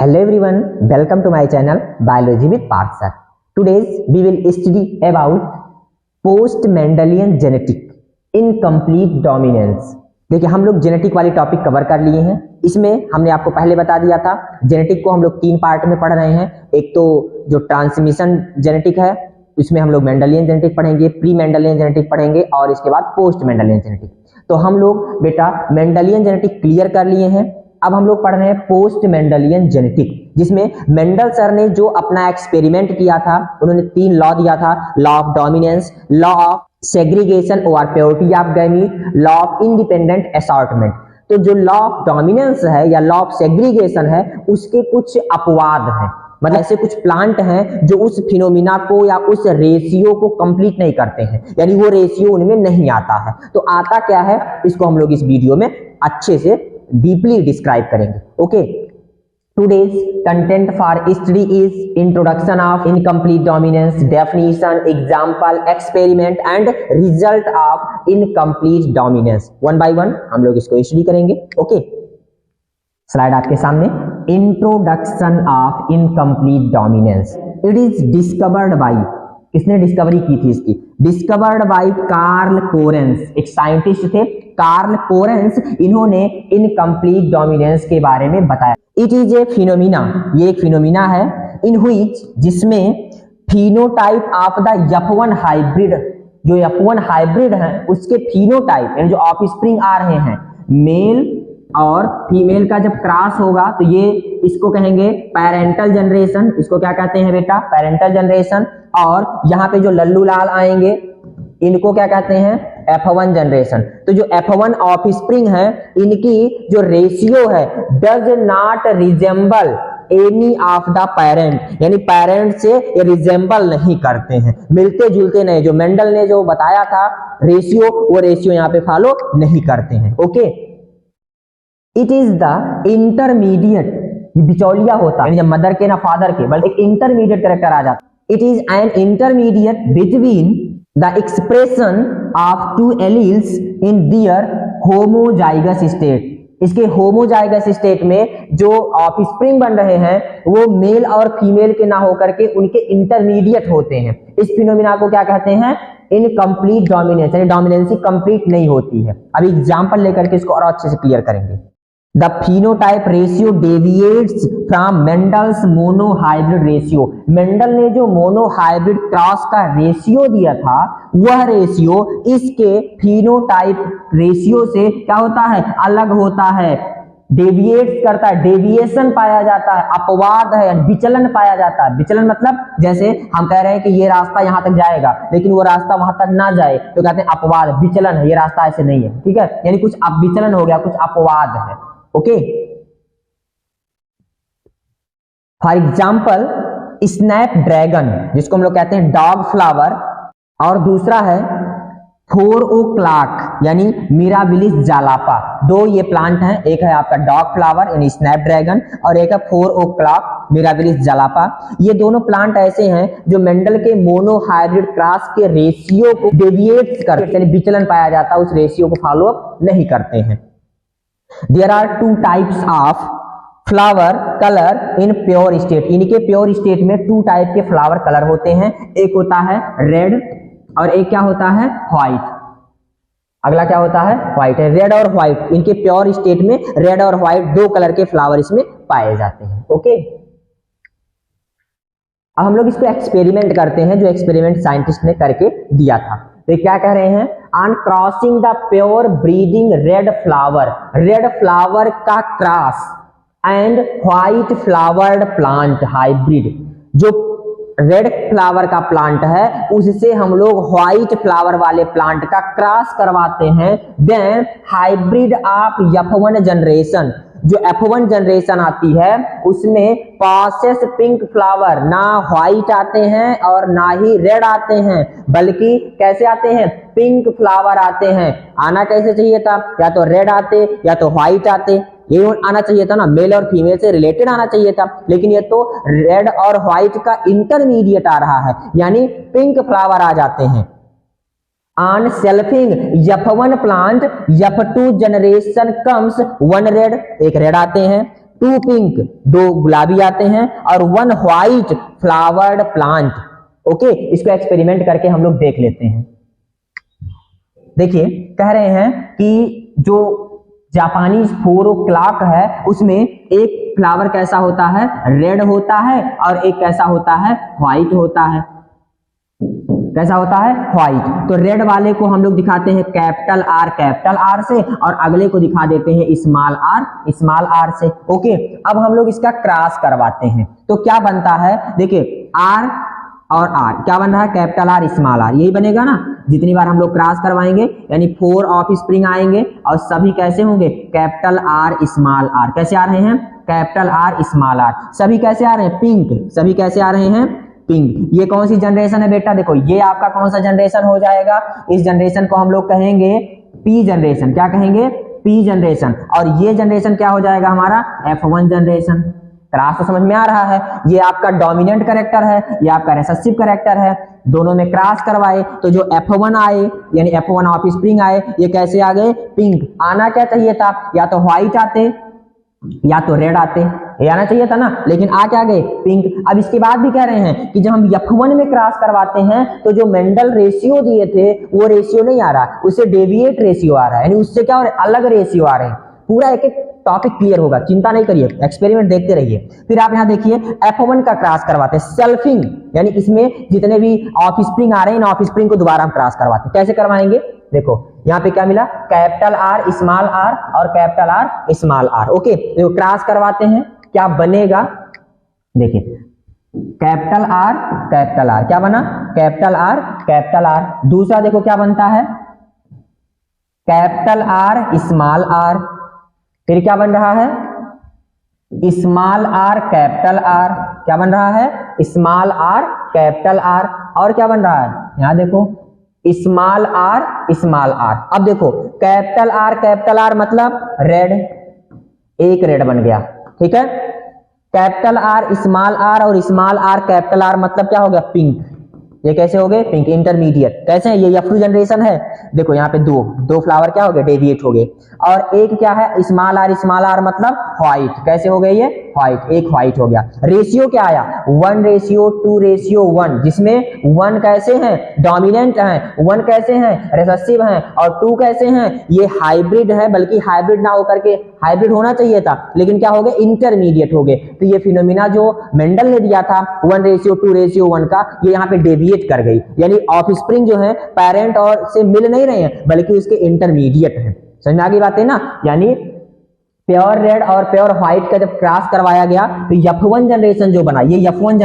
Hello everyone, welcome to my channel Biology with Parth sir. Today we will study about post-Mendelian genetic incomplete dominance. देखिए हम लोग genetic वाली topic cover कर लिए हैं। इसमें हमने आपको पहले बता दिया था जेनेटिक को हम लोग 3 पार्ट में पढ़ रहे हैं। एक तो जो ट्रांसमिशन जेनेटिक है इसमें हम लोग मेंडेलियन जेनेटिक पढ़ेंगे, प्री मेंडेलियन जेनेटिक पढ़ेंगे और इसके बाद पोस्ट मेंडेलियन जेनेटिक। तो हम लोग बेटा मेंडेलियन जेनेटिक क्लियर कर लिए हैं। अब हम लोग पढ़ रहे हैं पोस्ट मेंडेलियन जेनेटिक, जिसमें मेंडल सर ने जो अपना एक्सपेरिमेंट किया था उन्होंने 3 लॉ दिया था, law of dominance, law of segregation और purity of gamete, law of independent assortment. तो जो लॉ ऑफ डोमिनेंस है या लॉ ऑफ सेग्रीगेशन है उसके कुछ अपवाद हैं, मतलब ऐसे कुछ प्लांट हैं जो उस फिनोमिना को या उस रेशियो को कंप्लीट नहीं करते हैं, यानी वो रेशियो उनमें नहीं आता है। तो आता क्या है इसको हम लोग इस वीडियो में अच्छे से डीपली डिस्क्राइब करेंगे। Okay, today's content for study is introduction of incomplete dominance, definition, example, experiment and result of incomplete dominance। one by one हम लोग इसको स्टडी करेंगे। ओके, स्लाइड आपके सामने। Introduction of incomplete dominance. It is discovered by, किसने discovery की थी इसकी? डिस्कवर्ड बाई कार्ल कोरेंस, एक साइंटिस्ट थे कार्ल कोरेंस। इन्होंने इनकम्प्लीट डोमिनेंस के बारे में बताया। इट इज ए फिनोमिना, ये एक फिनोमिना है इन व्हिच, जिसमें phenotype of the F1 hybrid, जो F1 हाइब्रिड है उसके फिनोटाइप यानी जो ऑफस्प्रिंग आ रहे हैं मेल और फीमेल का जब क्रॉस होगा तो ये इसको कहेंगे पेरेंटल जनरेशन। इसको क्या कहते हैं बेटा? Parental generation. और यहाँ पे जो लल्लू लाल आएंगे इनको क्या कहते हैं? F1 generation. तो जो F1 ऑफस्प्रिंग है इनकी जो रेशियो है does not resemble any of the parent, यानी पेरेंट से ये रिजेंबल नहीं करते हैं, मिलते जुलते नहीं। जो मेंडल ने जो बताया था रेशियो, वो रेशियो यहाँ पे फॉलो नहीं करते हैं। Okay, it is the intermediate, बिचौलिया होता है जब मदर के ना फादर के, बल्कि एक इंटरमीडिएट कैरेक्टर आ जाता है। It is an intermediate between the expression of 2 alleles in their homozygous state. इसके होमोजाइगस स्टेट में जो ऑफस्प्रिंग बन रहे हैं वो मेल और फीमेल के ना होकर के उनके इंटरमीडिएट होते हैं। इस फिनोमिना को क्या कहते हैं? इनकम्प्लीट डोमिनेंस, यानी डोमिनेंसी कंप्लीट नहीं होती है। अब एग्जांपल लेकर के इसको और अच्छे से क्लियर करेंगे। The phenotype ratio deviates from Mendel's monohybrid ratio। Mendel ने जो मोनोहाइब्रिड क्रॉस का रेशियो दिया था वह रेशियो इसके फिनोटाइप रेशियो से क्या होता है? अलग होता है, डेविएट करता है, डेविएशन पाया जाता है, अपवाद है, विचलन पाया जाता है। विचलन मतलब जैसे हम कह रहे हैं कि ये रास्ता यहां तक जाएगा लेकिन वो रास्ता वहां तक ना जाए तो कहते हैं अपवाद, विचलन है, ये रास्ता ऐसे नहीं है। ठीक है, यानी कुछ विचलन हो गया, कुछ अपवाद है। Okay, for example snap dragon, जिसको हम लोग कहते हैं डॉग फ्लावर, और दूसरा है 4 o'clock यानी मिराबिलिस जालापा। 2 ये प्लांट हैं, एक है आपका डॉग फ्लावर यानी स्नैप ड्रैगन और एक है 4 o'clock मिराबिलिस जालापा। ये दोनों प्लांट ऐसे हैं जो मेंडल के मोनोहाइब्रिड क्रॉस के रेशियो को डेविएट करते, यानी विचलन पाया जाता है, उस रेशियो को फॉलो अप नहीं करते हैं। There are 2 types of flower color in pure state। इनके प्योर स्टेट में 2 टाइप के फ्लावर कलर होते हैं, एक होता है रेड और एक क्या होता है? व्हाइट। अगला क्या होता है? व्हाइट है। रेड और व्हाइट, इनके प्योर स्टेट में रेड और व्हाइट 2 कलर के फ्लावर इसमें पाए जाते हैं। ओके, अब हम लोग इस पे एक्सपेरिमेंट करते हैं, जो एक्सपेरिमेंट साइंटिस्ट ने करके दिया था। तो क्या कह रहे हैं? On crossing the pure breeding red flower का cross and white flowered plant hybrid, जो रेड फ्लावर का प्लांट है उससे हम लोग व्हाइट फ्लावर वाले प्लांट का क्रॉस करवाते हैं। Then hybrid of F1 generation, जो F1 जनरेशन आती है उसमें पासेस पिंक फ्लावर, ना व्हाइट आते हैं और ना ही रेड आते हैं, बल्कि कैसे आते हैं? पिंक फ्लावर आते हैं। आना कैसे चाहिए था? या तो रेड आते या तो व्हाइट आते, ये आना चाहिए था ना, मेल और फीमेल से रिलेटेड आना चाहिए था, लेकिन ये तो रेड और व्हाइट का इंटरमीडिएट आ रहा है, यानी पिंक फ्लावर आ जाते हैं। On selfing F1 plant F2 generation comes 1 red, एक रेड आते हैं, 2 पिंक, 2 गुलाबी आते हैं और 1 व्हाइट फ्लावर्ड प्लांट। ओके, इसको एक्सपेरिमेंट करके हम लोग देख लेते हैं। देखिए कह रहे हैं कि जो जापानीज 4 o'clock है उसमें एक फ्लावर कैसा होता है, रेड होता है, और एक कैसा होता है, व्हाइट होता है। कैसा होता है, व्हाइट। तो रेड वाले को हम लोग दिखाते हैं कैपिटल आर से, और अगले को दिखा देते हैं स्मॉल आर से। ओके, अब हम लोग इसका क्रॉस करवाते हैं तो क्या बनता है, देखिए आर और आर क्या बन रहा है, कैपिटल आर स्मॉल आर, यही बनेगा ना। जितनी बार हम लोग क्रॉस करवाएंगे यानी 4 ऑफ स्प्रिंग आएंगे और सभी कैसे होंगे, कैपिटल आर स्मॉल आर। कैसे आ रहे हैं, कैपिटल आर स्मॉल आर। सभी कैसे आ रहे हैं, पिंक। सभी कैसे आ रहे हैं, पिंक। ये कौन सी जनरेशन है बेटा, देखो ये आपका कौन सा जनरेशन हो जाएगा, इस जनरेशन को हम लोग कहेंगे पी जनरेशन। क्या कहेंगे, पी जनरेशन। और ये जनरेशन क्या हो जाएगा हमारा, F1 जनरेशन। क्रॉस तो समझ में आ रहा है, ये आपका डोमिनेंट कैरेक्टर है, ये आपका रिसेसिव कैरेक्टर है। दोनों में क्रॉस करवाए तो जो F1 आए यानी F1 ऑफ स्प्रिंग आए, ये कैसे आ गए, पिंक। आना क्या चाहिए था, या तो व्हाइट आते या तो रेड आते, ये आना चाहिए था ना, लेकिन आ क्या गए, पिंक। अब इसके बाद भी कह रहे हैं कि जब हम F1 में क्रॉस करवाते हैं तो जो मेंडल रेशियो दिए थे वो रेशियो नहीं आ रहा, उससे डेविएट रेशियो आ रहा है, यानी उससे क्या हो रहा है, अलग रेशियो आ रहे हैं। पूरा एक एक टॉपिक क्लियर होगा, चिंता नहीं करिए, एक्सपेरिमेंट देखते रहिए। फिर आप यहाँ देखिए F1 का क्रॉस करवाते हैं सेल्फिंग, यानी इसमें जितने भी ऑफ स्प्रिंग आ रहे हैं इन ऑफ स्प्रिंग को दोबारा हम क्रॉस करवाते हैं। कैसे करवाएंगे, देखो यहाँ पे क्या मिला, कैपिटल आर स्मॉल आर और capital R small R. Okay, तो क्रॉस करवाते हैं, क्या बनेगा, देखिए कैपिटल आर क्या बना, कैपिटल आर। दूसरा देखो क्या बनता है, कैपिटल आर स्मॉल आर। फिर क्या बन रहा है, स्मॉल आर कैपिटल आर। क्या बन रहा है, स्मॉल आर कैपिटल आर। और क्या बन रहा है, यहां देखो स्मॉल आर। अब देखो कैपिटल आर मतलब रेड, एक रेड बन गया, ठीक है। कैपिटल आर स्मॉल आर और स्मॉल आर कैपिटल आर मतलब क्या हो गया, पिंक। ये कैसे हो गए, पिंक। इंटरमीडिएट कैसे है, ये F2 जनरेशन है। देखो यहाँ पे दो फ्लावर क्या हो गए, डेविएट हो गए। और एक क्या है, स्मॉल आर मतलब व्हाइट। कैसे हो गए ये, व्हाइट, एक व्हाइट हो गया। रेशियो क्या आया, 1:2:1, जिसमें 1 कैसे हैं, डोमिनेंट हैं, 1 कैसे हैं, रिसेसिव हैं, और 2 कैसे हैं, ये हाइब्रिड है। बल्कि हाइब्रिड ना होकर के, हाइब्रिड होना चाहिए था लेकिन क्या हो गए, इंटरमीडिएट हो गए। तो ये फिनोमिना जो मेंडल ने दिया था 1:2:1 का, ये यहाँ पे डेविएट कर गई। यानी ऑफ स्प्रिंग जो है पेरेंट और से मिल नहीं रहे हैं बल्कि उसके इंटरमीडिएट हैं। समझ में आ गई बात है ना। यानी प्योर रेड और प्योर व्हाइट का जब क्रॉस करवाया गया तो F1 जनरेशन जो बना, ये F1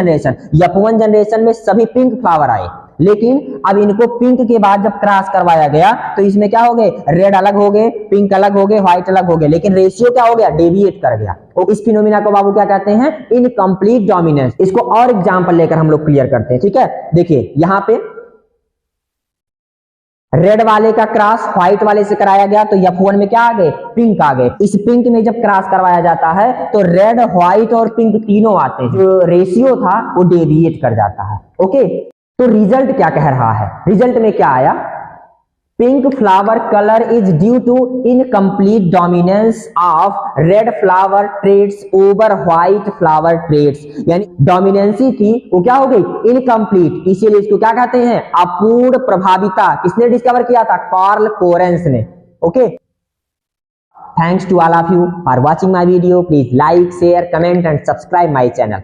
जनरेशन में सभी पिंक फ्लावर आए। लेकिन अब इनको पिंक के बाद जब क्रॉस करवाया गया तो इसमें क्या हो गए, रेड अलग हो गए, पिंक अलग हो गए, व्हाइट अलग हो गए। लेकिन रेशियो क्या हो गया, डेविएट कर गया। तो इस फिनोमिना को बाबू क्या कहते हैं, इनकम्प्लीट डोमिनेंस। इसको और एग्जांपल लेकर हम लोग क्लियर करते हैं, ठीक है। देखिए यहां पे रेड वाले का क्रॉस व्हाइट वाले से कराया गया तो F1 में क्या आ गए, पिंक आ गए। इस पिंक में जब क्रॉस करवाया जाता है तो रेड, व्हाइट और पिंक तीनों आते हैं। जो रेशियो था वो डेविएट कर जाता है। ओके, तो रिजल्ट क्या कह रहा है, रिजल्ट में क्या आया, pink flower colour is due to incomplete dominance of red flower traits over white flower traits. यानी डोमिनेंसी थी वो क्या हो गई, इनकम्प्लीट। इसीलिए इसको क्या कहते हैं, अपूर्ण प्रभाविता। किसने डिस्कवर किया था, कार्ल कोरेंस ने। Okay, thanks to all of you for watching my video. Please like, share, comment and subscribe my channel.